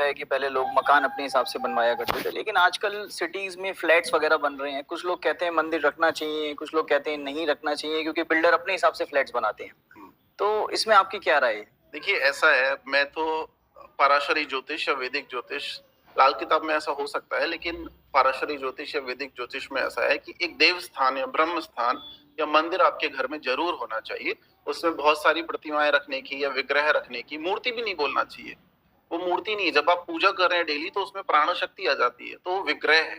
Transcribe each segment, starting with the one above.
है कि पहले लोग मकान अपने हिसाब से बनवाया करते थे, लेकिन आजकल सिटीज में फ्लैट्स वगैरह बन रहे हैं। कुछ लोग कहते हैं मंदिर रखना चाहिए, कुछ लोग कहते हैं नहीं रखना चाहिए, क्योंकि बिल्डर अपने हिसाब से फ्लैट्स बनाते हैं। तो इसमें आपकी क्या राय है? देखिए, ऐसा है, मैं तो पराशरी ज्योतिष या वैदिक ज्योतिष, लाल किताब में ऐसा हो सकता है, लेकिन पराशरी ज्योतिष या वैदिक ज्योतिष में ऐसा है कि एक देव स्थान या ब्रह्म स्थान या मंदिर आपके घर में जरूर होना चाहिए। उसमें बहुत सारी प्रतिमाएं रखने की या विग्रह रखने की, मूर्ति भी नहीं बोलना चाहिए, वो मूर्ति नहीं है। जब आप पूजा कर रहे हैं डेली तो उसमें प्राण शक्ति आ जाती है, तो वो विग्रह है,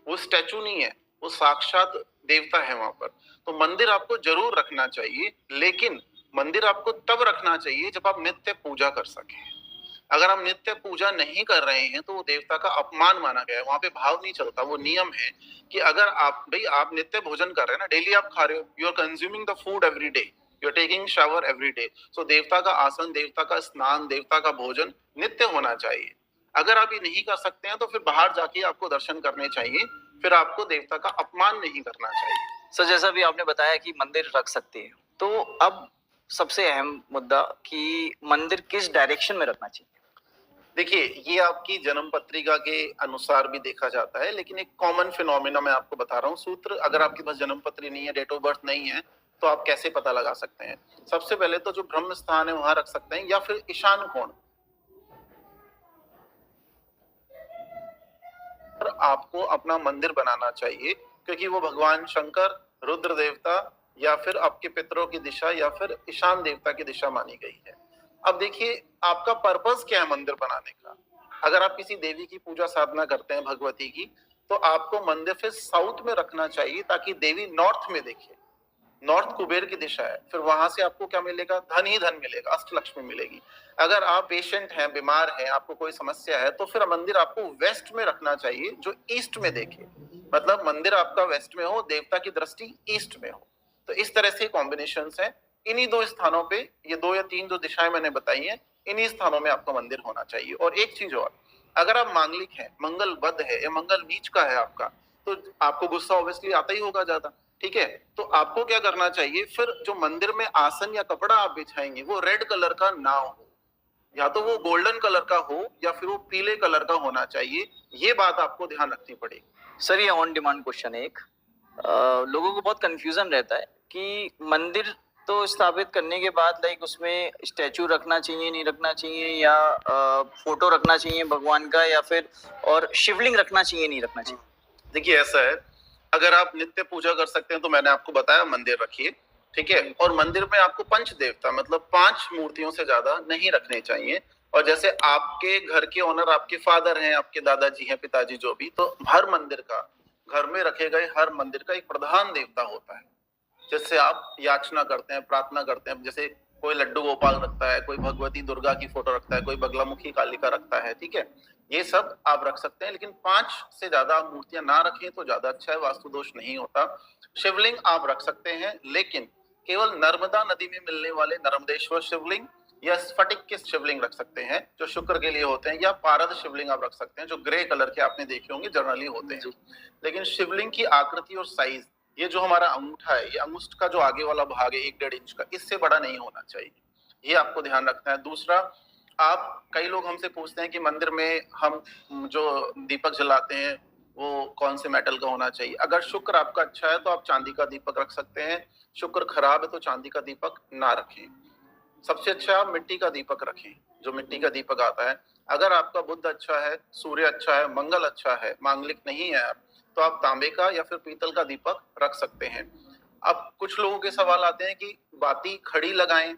वो स्टैचू नहीं है, वो साक्षात देवता है वहां पर। तो मंदिर आपको जरूर रखना चाहिए, लेकिन मंदिर आपको तब रखना चाहिए जब आप नित्य पूजा कर सके। अगर आप नित्य पूजा नहीं कर रहे हैं तो वो देवता का अपमान माना गया है, वहां पे भाव नहीं चलता। वो नियम है कि अगर आप नित्य भोजन कर रहे हैं ना, डेली आप खा रहे हो, you are consuming the food every day, you are taking shower every day, so देवता का आसन, देवता का स्नान, देवता का भोजन नित्य होना चाहिए। अगर आप ये नहीं कर सकते हैं तो फिर बाहर जाके आपको दर्शन करने चाहिए, फिर आपको देवता का अपमान नहीं करना चाहिए। सर, जैसा भी आपने बताया कि मंदिर रख सकते हैं, तो अब सबसे अहम मुद्दा कि मंदिर किस डायरेक्शन में रखना चाहिए? देखिए, ये आपकी जन्म पत्रिका के अनुसार भी देखा जाता है, लेकिन एक कॉमन फिनोमिना मैं आपको बता रहा हूँ सूत्र। अगर आपके पास जन्म पत्री नहीं है, डेट ऑफ बर्थ नहीं है, तो आप कैसे पता लगा सकते हैं? सबसे पहले तो जो ब्रह्म स्थान है वहां रख सकते हैं, या फिर ईशान कोण पर आपको अपना मंदिर बनाना चाहिए, क्योंकि वो भगवान शंकर, रुद्र देवता या फिर आपके पितरों की दिशा या फिर ईशान देवता की दिशा मानी गई है। अब देखिए, आपका पर्पस क्या है मंदिर बनाने का? अगर आप किसी देवी की पूजा साधना करते हैं, भगवती की, तो आपको मंदिर फिर साउथ में रखना चाहिए, ताकि देवी नॉर्थ में देखे। नॉर्थ कुबेर की दिशा है, फिर वहां से आपको क्या मिलेगा? धन ही धन मिलेगा, अष्टलक्ष्मी मिलेगी। अगर आप पेशेंट हैं, बीमार हैं, आपको कोई समस्या है, तो फिर मंदिर आपको वेस्ट में रखना चाहिए, जो ईस्ट में देखे। मतलब मंदिर आपका वेस्ट में हो, देवता की दृष्टि ईस्ट में हो। तो इस तरह से कॉम्बिनेशंस हैं। इन्हीं दो स्थानों पे, ये 2 या 3 जो दिशाएं मैंने बताई हैं, इन्हीं स्थानों में आपका मंदिर होना चाहिए। और एक चीज और, अगर आप मांगलिक हैं, मंगल बद है या मंगल नीच का है आपका, तो आपको गुस्सा ऑब्वियसली आता ही होगा ज्यादा, ठीक है? तो आपको क्या करना चाहिए, फिर जो मंदिर में आसन या कपड़ा आप बिछाएंगे वो रेड कलर का ना हो, या तो वो गोल्डन कलर का हो या फिर वो पीले कलर का होना चाहिए। ये बात आपको ध्यान रखनी पड़ेगी। सर, ये ऑन डिमांड क्वेश्चन है एक। लोगों को बहुत कंफ्यूजन रहता है कि मंदिर तो स्थापित करने के बाद लाइक उसमें स्टैचू रखना चाहिए, नहीं रखना चाहिए, या फोटो रखना चाहिए भगवान का, या फिर और शिवलिंग रखना चाहिए, नहीं रखना चाहिए? देखिए, ऐसा है, अगर आप नित्य पूजा कर सकते हैं तो मैंने आपको बताया मंदिर रखिए, ठीक है? और मंदिर में आपको पंच देवता मतलब 5 मूर्तियों से ज्यादा नहीं रखने चाहिए। और जैसे आपके घर के ओनर आपके फादर हैं, आपके दादाजी हैं, पिताजी जो भी, तो हर मंदिर का, घर में रखे गए हर मंदिर का एक प्रधान देवता होता है, जिससे आप याचना करते हैं, प्रार्थना करते हैं। जैसे कोई लड्डू गोपाल रखता है, कोई भगवती दुर्गा की फोटो रखता है, कोई बगलामुखी कालिका रखता है, ठीक है? ये सब आप रख सकते हैं, लेकिन 5 से ज्यादा आप मूर्तियां ना रखें तो ज्यादा अच्छा है, वास्तु दोष नहीं होता। शिवलिंग आप रख सकते हैं, लेकिन केवल नर्मदा नदी में मिलने वाले नर्मदेश्वर शिवलिंग या स्फटिक के शिवलिंग रख सकते हैं, जो शुक्र के लिए होते हैं, या पारद शिवलिंग आप रख सकते हैं, जो ग्रे कलर के आपने देखे होंगे जनरली होते हैं। लेकिन शिवलिंग की आकृति और साइज, ये जो हमारा अंगूठा है, ये अंगुष्ठ का जो आगे वाला भाग है 1-1.5 इंच का, इससे बड़ा नहीं होना चाहिए, ये आपको ध्यान रखना है। दूसरा, आप, कई लोग हमसे पूछते हैं कि मंदिर में हम जो दीपक जलाते हैं वो कौन से मेटल का होना चाहिए। अगर शुक्र आपका अच्छा है तो आप चांदी का दीपक रख सकते हैं, शुक्र खराब है तो चांदी का दीपक ना रखें। सबसे अच्छा आप मिट्टी का दीपक रखें, जो मिट्टी का दीपक आता है। अगर आपका बुध अच्छा है, सूर्य अच्छा है, मंगल अच्छा है, मांगलिक नहीं है आप, तो आप तांबे का या फिर पीतल का दीपक रख सकते हैं। अब कुछ लोगों के सवाल आते हैं कि बाती खड़ी लगाएं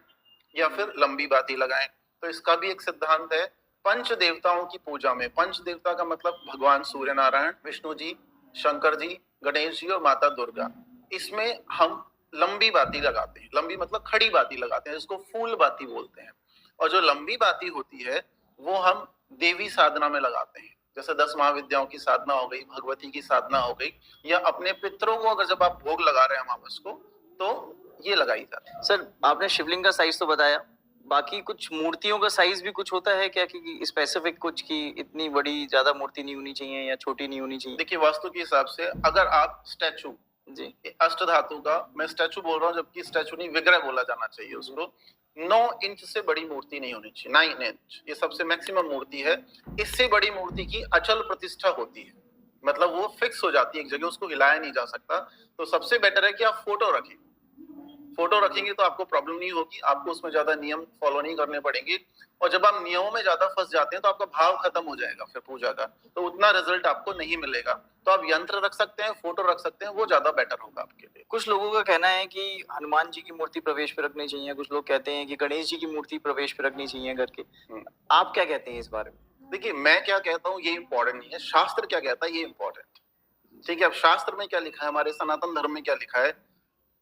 या फिर लंबी बाती लगाएं, तो इसका भी एक सिद्धांत है। पंच देवताओं की पूजा में, पंच देवता का मतलब भगवान सूर्य नारायण, विष्णु जी, शंकर जी, गणेश जी और माता दुर्गा, इसमें हम लंबी बाती लगाते हैं। लंबी मतलब खड़ी बाती लगाते हैं, जिसको फूल बाती बोलते हैं। और जो लंबी बाती होती है वो हम देवी साधना में लगाते हैं, जैसे 10 महाविद्याओं की साधना हो गई, भगवती की साधना हो गई, या अपने पितरों को अगर जब आप भोग लगा रहे हैं अमावस को, तो ये लगाई जाती है। सर, आपने शिवलिंग का साइज तो बताया, बाकी कुछ मूर्तियों का साइज भी कुछ होता है क्या, कि स्पेसिफिक कुछ की इतनी बड़ी ज्यादा मूर्ति नहीं होनी चाहिए या छोटी नहीं होनी चाहिए? देखिए, वास्तु के हिसाब से अगर आप स्टैचू जी, अष्ट धातु का, मैं स्टैचू बोल रहा हूँ, जबकि स्टैचू नहीं, विग्रह बोला जाना चाहिए उसको। 9 इंच से बड़ी मूर्ति नहीं होनी चाहिए, 9 इंच ये सबसे मैक्सिमम मूर्ति है। इससे बड़ी मूर्ति की अचल प्रतिष्ठा होती है, मतलब वो फिक्स हो जाती है एक जगह, उसको हिलाया नहीं जा सकता। तो सबसे बेटर है कि आप फोटो रखें। फोटो रखेंगे तो आपको प्रॉब्लम नहीं होगी, आपको उसमें ज्यादा नियम फॉलो नहीं करने पड़ेंगे। और जब आप नियमों में ज्यादा फंस जाते हैं तो आपका भाव खत्म हो जाएगा फिर पूजा का, तो उतना रिजल्ट आपको नहीं मिलेगा। तो आप यंत्र रख सकते हैं, फोटो रख सकते हैं, वो ज्यादा बेटर होगा आपके लिए। कुछ लोगों का कहना है कि हनुमान जी की मूर्ति प्रवेश पे रखनी चाहिए, कुछ लोग कहते हैं कि गणेश जी की मूर्ति प्रवेश पे रखनी चाहिए घर के। आप क्या कहते हैं इस बारे में? देखिए, मैं क्या कहता हूँ ये इंपॉर्टेंट नहीं है, शास्त्र क्या कहता है ये इंपॉर्टेंट। ठीक है, अब शास्त्र में क्या लिखा है, हमारे सनातन धर्म में क्या लिखा है,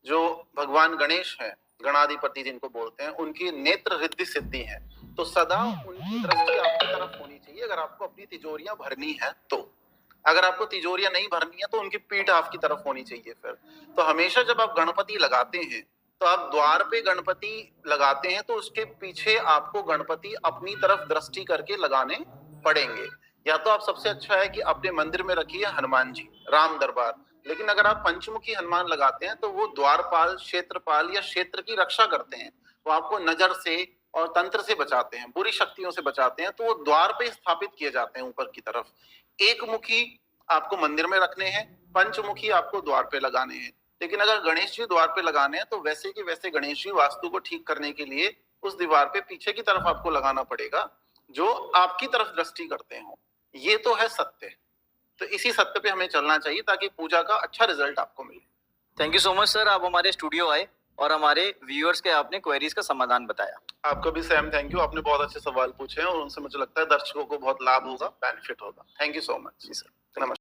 जो भगवान गणेश हैं, गणाधिपति जिनको बोलते हैं, उनकी नेत्र रिद्धि सिद्धि है, तो सदा उनकी दृष्टि आपकी तरफ होनी चाहिए। अगर आपको अपनी तिजोरियां भरनी है तो, अगर आपको तिजोरियां नहीं भरनी है तो उनकी पीठ आपकी तरफ होनी चाहिए फिर। तो हमेशा जब आप गणपति लगाते हैं तो आप द्वार पे गणपति लगाते हैं तो उसके पीछे आपको गणपति अपनी तरफ दृष्टि करके लगाने पड़ेंगे। या तो आप सबसे अच्छा है कि अपने मंदिर में रखिए हनुमान जी, राम दरबार। लेकिन अगर आप पंचमुखी हनुमान लगाते हैं तो वो द्वारपाल, क्षेत्रपाल या क्षेत्र की रक्षा करते हैं, वो आपको नजर से और तंत्र से बचाते हैं, बुरी शक्तियों से बचाते हैं। तो वो द्वार पे स्थापित किए जाते हैं ऊपर की तरफ। एक मुखी आपको मंदिर में रखने हैं, पंचमुखी आपको द्वार पे लगाने हैं। लेकिन अगर गणेश जी द्वार पे लगाने हैं तो वैसे के वैसे गणेश जी वास्तु को ठीक करने के लिए उस दीवार पे पीछे की तरफ आपको लगाना पड़ेगा, जो आपकी तरफ दृष्टि करते हो। ये तो है सत्य। तो इसी सत्य पे हमें चलना चाहिए ताकि पूजा का अच्छा रिजल्ट आपको मिले। Thank you so much sir, आप हमारे स्टूडियो आए और हमारे व्यूअर्स के आपने क्वेरीज का समाधान बताया। आपका भी सैम थैंक यू, आपने बहुत अच्छे सवाल पूछे हैं और उनसे मुझे लगता है दर्शकों को बहुत लाभ होगा, बेनिफिट होगा। Thank you so much. जी सर। नमस्कार।